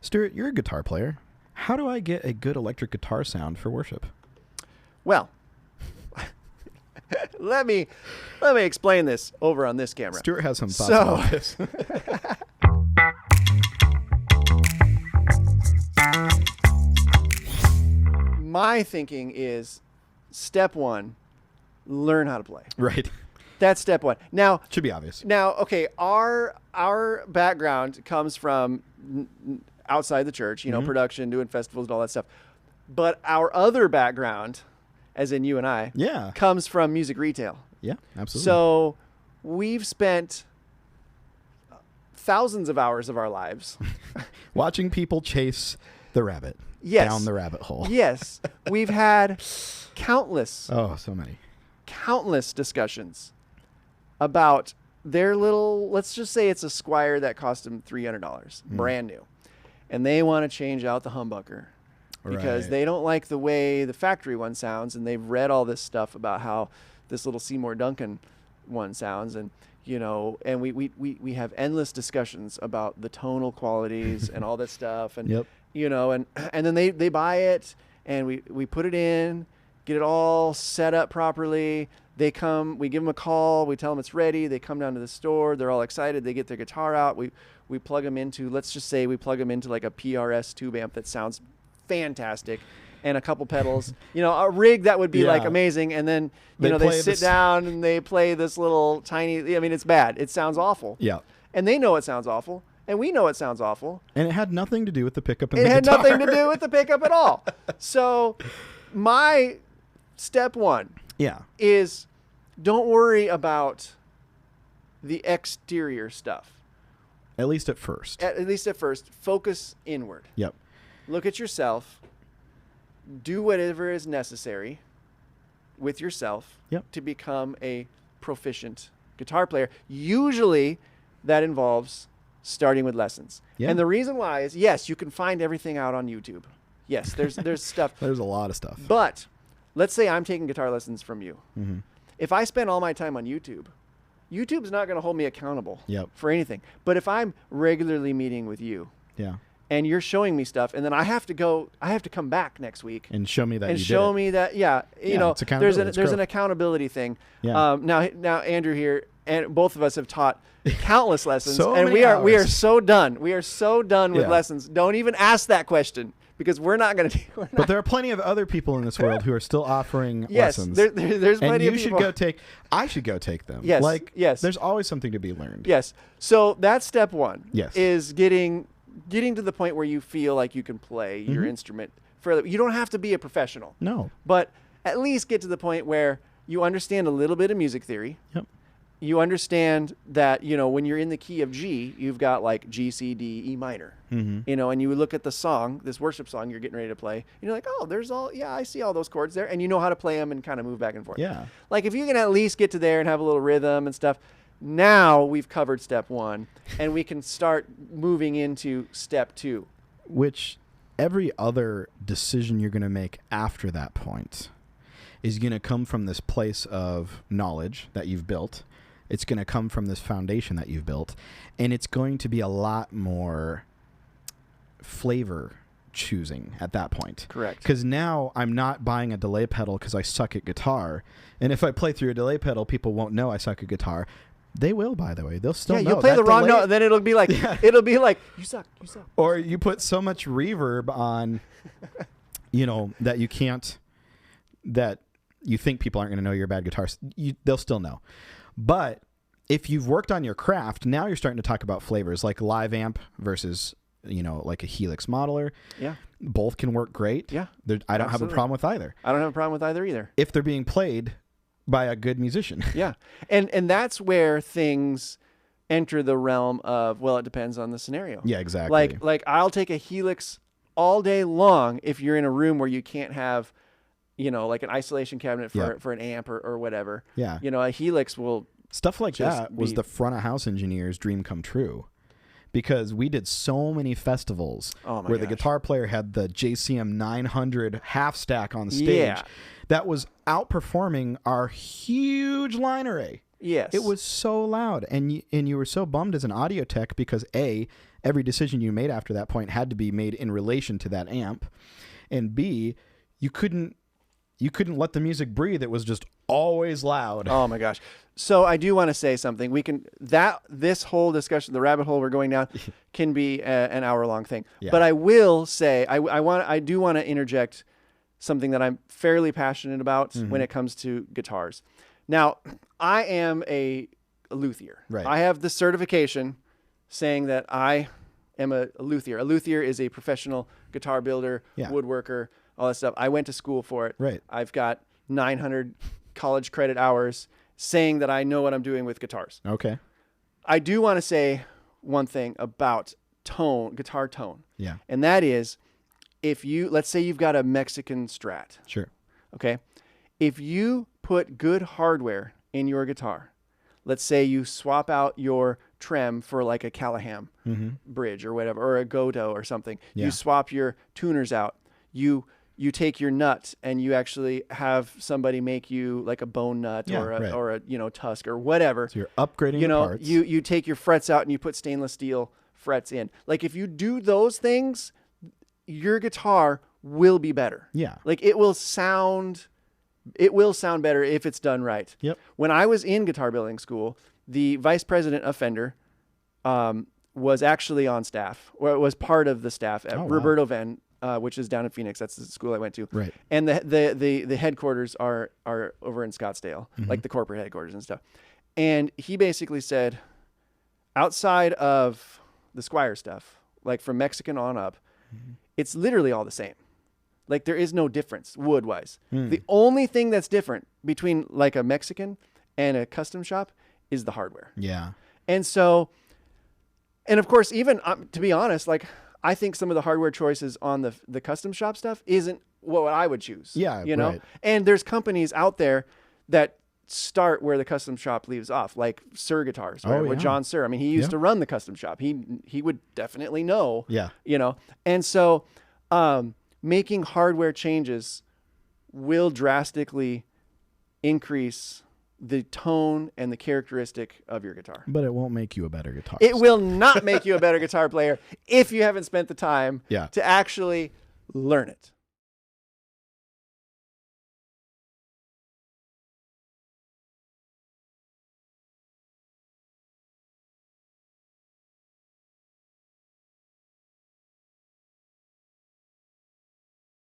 Stuart, you're a guitar player. How do I get a good electric guitar sound for worship? Well, let me explain this over on this camera. Stuart has some thoughts about this. My thinking is, step one, learn how to play. Right. That's step one. Now, Should be obvious. Now, okay, our background comes from outside the church, production, doing festivals and all that stuff. But our other background, as in you and I, comes from music retail. Yeah, absolutely. So we've spent thousands of hours of our lives watching people chase the rabbit down the rabbit hole. Yes. We've had countless discussions about their little, let's just say it's a Squier that cost them $300, brand new. And they want to change out the humbucker because they don't like the way the factory one sounds, and they've read all this stuff about how this little Seymour Duncan one sounds, and and we have endless discussions about the tonal qualities and all that stuff, and and then they buy it, and we put it in, get it all set up properly. They come, we give them a call, we tell them it's ready, they come down to the store, they're all excited, they get their guitar out, we plug them into, let's just say we plug them into like a PRS tube amp that sounds fantastic, and a couple pedals, a rig that would be like amazing, and then they sit down and they play this little tiny, it's bad, it sounds awful. Yeah. And they know it sounds awful, and we know it sounds awful. And it had nothing to do with the pickup and the guitar. It had nothing to do with the pickup at all. So my step one is don't worry about the exterior stuff. At least at first. At least at first. Focus inward. Yep. Look at yourself. Do whatever is necessary with yourself to become a proficient guitar player. Usually that involves starting with lessons. Yeah. And the reason why is, yes, you can find everything out on YouTube. Yes, there's stuff. There's a lot of stuff. But let's say I'm taking guitar lessons from you. Mm-hmm. If I spend all my time on YouTube's not going to hold me accountable for anything. But if I'm regularly meeting with you and you're showing me stuff, and then I have to come back next week and show me that it's there's an accountability thing. Yeah. Now Andrew here, and both of us have taught countless lessons, and we are so done. We are so done with lessons. Don't even ask that question, because we're not going to. But there are plenty of other people in this world who are still offering lessons. There's plenty of people. I should go take them. Yes. There's always something to be learned. Yes. So that's step one. Yes. Is getting to the point where you feel like you can play your instrument further. You don't have to be a professional. No. But at least get to the point where you understand a little bit of music theory. Yep. You understand that, when you're in the key of G, you've got like G, C, D, E minor, and you look at the song, this worship song you're getting ready to play, and you're like, oh, I see all those chords there. And you know how to play them and kind of move back and forth. Yeah. Like if you can at least get to there and have a little rhythm and stuff, now we've covered step one, and we can start moving into step two. Which every other decision you're going to make after that point is going to come from this place of knowledge that you've built. It's going to come from this foundation that you've built, and it's going to be a lot more flavor choosing at that point. Correct. Because now I'm not buying a delay pedal because I suck at guitar, and if I play through a delay pedal, people won't know I suck at guitar. They will, by the way. They'll still know. Yeah, you play the wrong note, and then it'll be like, you suck. Or you put so much reverb on, that you can't, that you think people aren't going to know you're a bad guitarist. They'll still know. But if you've worked on your craft, now you're starting to talk about flavors like live amp versus, like a Helix modeler. Yeah. Both can work great. Yeah. I don't have a problem with either. I don't have a problem with either either. If they're being played by a good musician. Yeah. And that's where things enter the realm of, well, it depends on the scenario. Yeah, exactly. Like I'll take a Helix all day long if you're in a room where you can't have, like an isolation cabinet for an amp or whatever. Yeah. A Helix will stuff like that was the front of house engineer's dream come true. Because we did so many festivals where the guitar player had the JCM 900 half stack on stage that was outperforming our huge line array. Yes. It was so loud. And you were so bummed as an audio tech because A, every decision you made after that point had to be made in relation to that amp. And B, you couldn't let the music breathe. It was just always loud. Oh my gosh. So I do want to say something. This whole discussion, the rabbit hole we're going down, can be an hour-long thing. Yeah. But I will say, I do want to interject something that I'm fairly passionate about when it comes to guitars. Now, I am a luthier. Right. I have the certification saying that I am a luthier. A luthier is a professional guitar builder, woodworker, all that stuff. I went to school for it. Right. I've got 900 college credit hours saying that I know what I'm doing with guitars. Okay. I do want to say one thing about guitar tone. Yeah. And that is, let's say you've got a Mexican Strat. Sure. Okay. If you put good hardware in your guitar, let's say you swap out your trem for like a Callahan bridge or whatever, or a Godot or something. Yeah. You swap your tuners out. You take your nut and you actually have somebody make you like a bone nut or a tusk or whatever. So you're upgrading the parts. You take your frets out and you put stainless steel frets in. Like if you do those things, your guitar will be better. Yeah. Like it will sound better if it's done right. Yep. When I was in guitar building school, the vice president of Fender was actually on staff, or was part of the staff at Roberto Venn, which is down in Phoenix. That's the school I went to. Right. And the headquarters are over in Scottsdale, like the corporate headquarters and stuff. And he basically said, outside of the Squier stuff, like from Mexican on up, it's literally all the same. Like there is no difference wood-wise. The only thing that's different between like a Mexican and a custom shop is the hardware. Yeah. And so, and of course, even to be honest, like I think some of the hardware choices on the custom shop stuff isn't what I would choose. Yeah. You know? Right. And there's companies out there that start where the custom shop leaves off, like Sir Guitars, with John Sir. I mean, he used to run the custom shop. He would definitely know. Yeah. You know, and so making hardware changes will drastically increase the tone and the characteristic of your guitar. But it won't make you a better guitarist. It will not make you a better guitar player if you haven't spent the time to actually learn it.